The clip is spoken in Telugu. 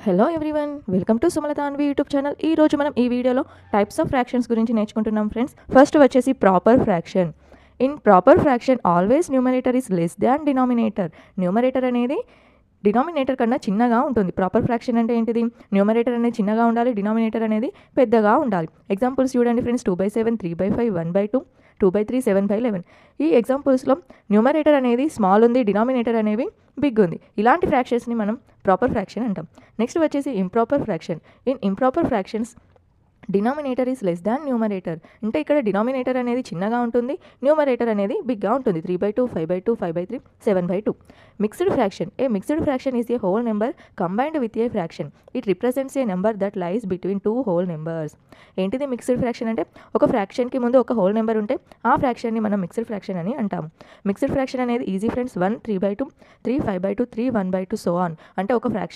Hello everyone, welcome to Sumalatha Anvi YouTube channel. ఈ రోజు మనం ఈ వీడియోలో టైప్స్ ఆఫ్ ఫ్రాక్షన్స్ గురించి నేర్చుకుంటున్నాం ఫ్రెండ్స్. ఫస్ట్ వచ్చేసి proper fraction. In proper fraction always numerator is less than denominator. Numerator అనేది డినామినేటర్ కన్నా చిన్నగా ఉంటుంది. ప్రాపర్ ఫ్రాక్షన్ అంటే ఏంటిది? న్యూమరేటర్ అనేది చిన్నగా ఉండాలి, డినామినేటర్ అనేది పెద్దగా ఉండాలి. ఎగ్జాంపుల్స్ చూడండి ఫ్రెండ్స్, 2/7, 3/5, 1/2, 2/3, 7/11. ఈ ఎగ్జాంపుల్స్లో న్యూమరేటర్ అనేది స్మాల్ ఉంది, డినామినేటర్ అనేవి బిగ్ ఉంది. ఇలాంటి ఫ్రాక్షన్స్ని మనం ప్రాపర్ ఫ్రాక్షన్ అంటాం. నెక్స్ట్ వచ్చేసి improper fraction. In improper fractions denominator is less than numerator. అంటే ఇక్కడ డినామినేటర్ అనేది చిన్నగా ఉంటుంది, న్యూమరేటర్ అనేది బిగ్గా ఉంటుంది. 3/2, 5/2, 5/3, 7/2. Mixed fraction. A mixed fraction is a whole number combined with a fraction. It represents A number that lies between two whole numbers. ఏంటిది మిక్స్డ్ ఫ్రాక్షన్ అంటే? ఒక ఫ్రాక్షన్కి ముందు ఒక హోల్ నెంబర్ ఉంటే ఆ ఫ్రాక్షన్ని మనం మిక్స్డ్ ఫ్రాక్షన్ అని అంటాము. మిక్స్డ్ ఫ్రాక్షన్ అనేది ఈజీ ఫ్రెండ్స్. 1 3/2, 3 5/2, 3 1/2 so on. అంటే ఒక ఫ్రాక్షన్